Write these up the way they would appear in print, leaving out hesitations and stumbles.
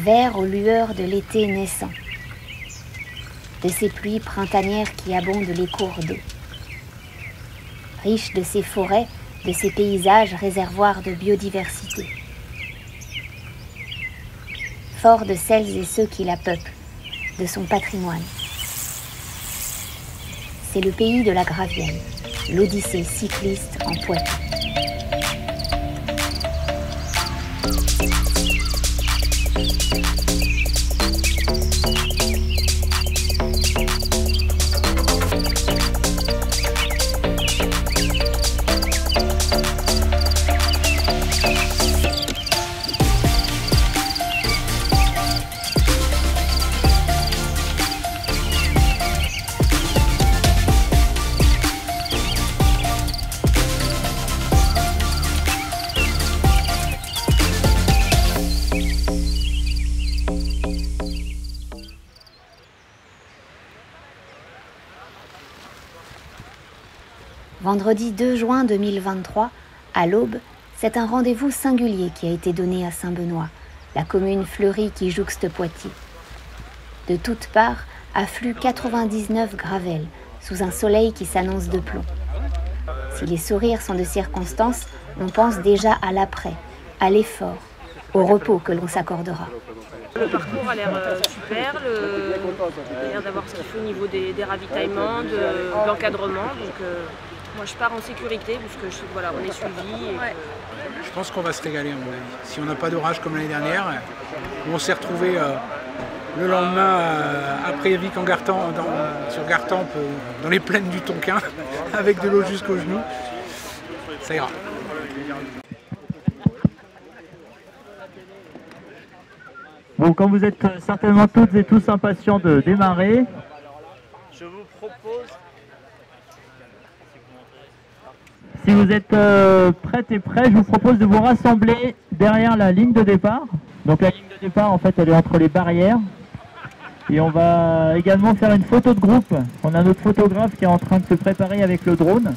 vert aux lueurs de l'été naissant, de ces pluies printanières qui abondent les cours d'eau, riche de ces forêts, de ces paysages réservoirs de biodiversité, fort de celles et ceux qui la peuplent, de son patrimoine. C'est le pays de la Gravienne, l'Odyssée cycliste en Poitou. Vendredi 2 juin 2023, à l'aube, c'est un rendez-vous singulier qui a été donné à Saint-Benoît, la commune fleurie qui jouxte Poitiers. De toutes parts affluent 99 gravelles, sous un soleil qui s'annonce de plomb. Si les sourires sont de circonstance, on pense déjà à l'après, à l'effort, au repos que l'on s'accordera. Le parcours a l'air super, il a l'air d'avoir ce qu'il faut au niveau des ravitaillements, de l'encadrement. Donc moi je pars en sécurité parce que voilà, on est suivi. Je pense qu'on va se régaler. Si on n'a pas d'orage comme l'année dernière, où on s'est retrouvé le lendemain après Vic en Gartempe, sur Gartempe, dans les plaines du Tonkin, avec de l'eau jusqu'aux genoux. Ça ira. Bon, quand vous êtes certainement toutes et tous impatients de démarrer, je vous propose, si vous êtes prêtes et prêts, je vous propose de vous rassembler derrière la ligne de départ. Donc la ligne de départ, en fait, elle est entre les barrières. Et on va également faire une photo de groupe. On a notre photographe qui est en train de se préparer avec le drone.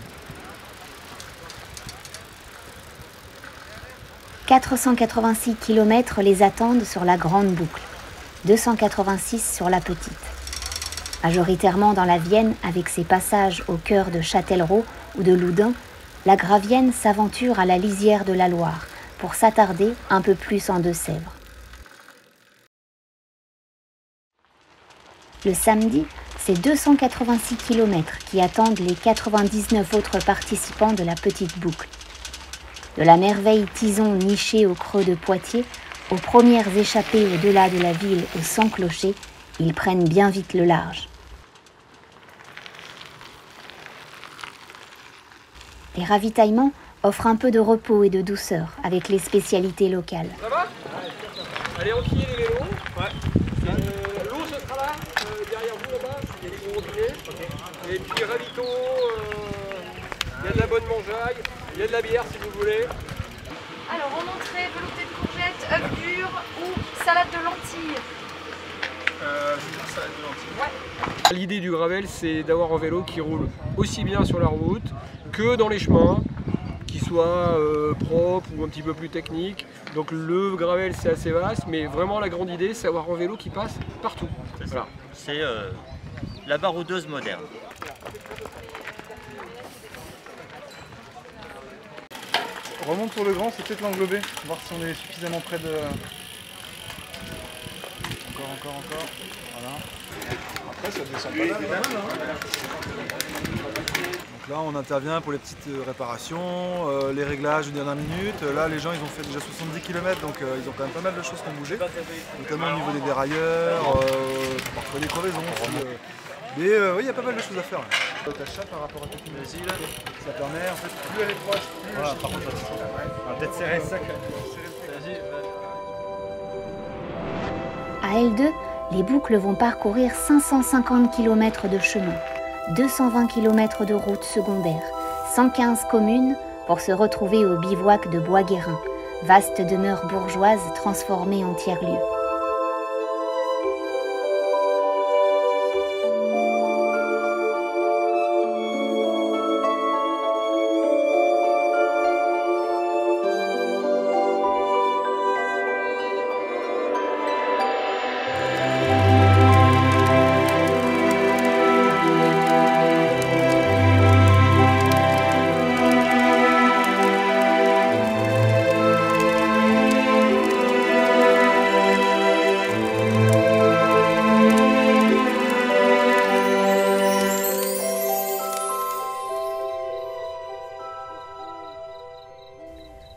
486 km les attendent sur la grande boucle, 286 sur la petite. Majoritairement dans la Vienne, avec ses passages au cœur de Châtellerault ou de Loudun, la Gravienne s'aventure à la lisière de la Loire pour s'attarder un peu plus en Deux-Sèvres. Le samedi, c'est 286 km qui attendent les 99 autres participants de la petite boucle. De la merveille Tison nichée au creux de Poitiers, aux premières échappées au-delà de la ville aux 100 clochers, ils prennent bien vite le large. Les ravitaillements offrent un peu de repos et de douceur avec les spécialités locales. Ça va? Allez, enquiller les vélos. Ouais. L'eau, ce sera là, derrière vous là-bas. Il y a des gros robinets. Okay. Et puis ravito, il y a de la bonne mangeaille. Il y a de la bière si vous voulez. Alors en entrée, velouté de courgettes, œufs durs ou salade de lentilles. Salade de lentilles. Ouais. L'idée du gravel, c'est d'avoir un vélo qui roule aussi bien sur la route que dans les chemins, qui soit propre ou un petit peu plus technique. Donc le gravel, c'est assez vaste, mais vraiment la grande idée, c'est d'avoir un vélo qui passe partout. Voilà. C'est la baroudeuse moderne. On remonte sur le grand, c'est peut-être l'englobé, voir si on est suffisamment près de... Encore, voilà. Après ça descend pas mal, Donc là on intervient pour les petites réparations, les réglages de dernière minute. Là les gens ils ont fait déjà 70 km donc ils ont quand même pas mal de choses qui ont bougé. Notamment au niveau des dérailleurs, parfois des crevaisons. Mais oui, il y a pas mal de choses à faire. L'achat par rapport à technologie, ça permet en fait plus elle est proche, plus voilà, par contre, on va peut-être serrer ça. À L2, les boucles vont parcourir 550 km de chemin, 220 km de routes secondaires, 115 communes pour se retrouver au bivouac de Bois-Guérin, vaste demeure bourgeoise transformée en tiers-lieu.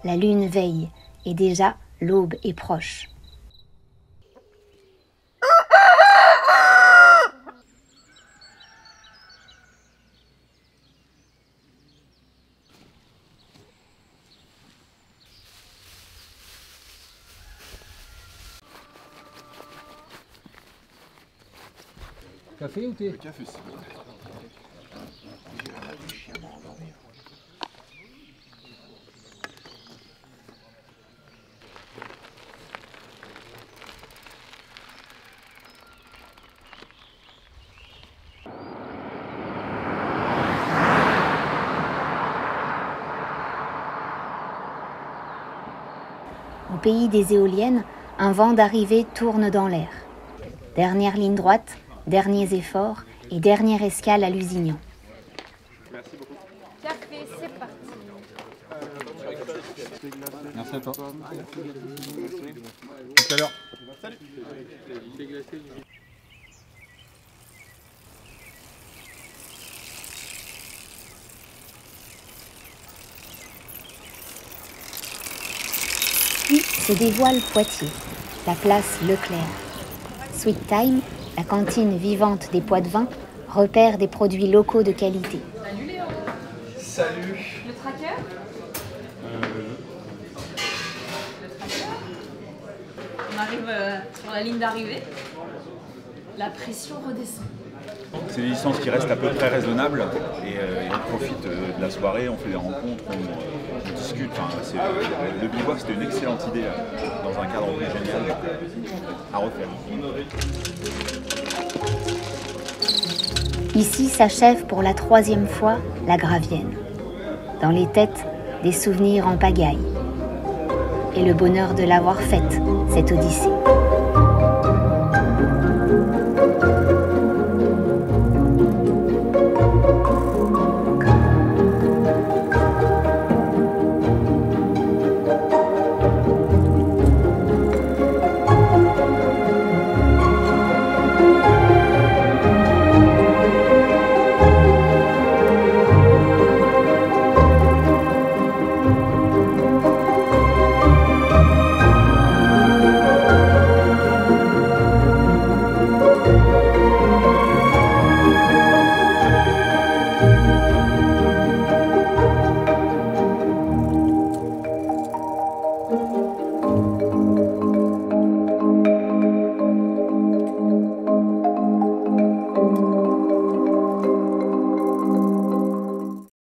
la lune veille, et déjà l'aube est proche. Café ou thé? Café, c'est bon. Au pays des éoliennes, un vent d'arrivée tourne dans l'air. Dernière ligne droite, derniers efforts et dernière escale à Lusignan. Café, c'est parti. Merci à toi. Tout à l'heure. Puis se dévoile Poitiers, la place Leclerc. Sweet Time, la cantine vivante des Poitevins, repère des produits locaux de qualité. Salut Léo. Salut. Le tracker? Le tracker. On arrive sur la ligne d'arrivée. La pression redescend. C'est des distances qui restent à peu près raisonnables et on profite de la soirée, on fait des rencontres, on discute. Enfin, le bivouac, c'était une excellente idée dans un cadre génial à refaire. Ici s'achève pour la 3e fois la Gravienne. Dans les têtes, des souvenirs en pagaille. Et le bonheur de l'avoir faite, cette odyssée.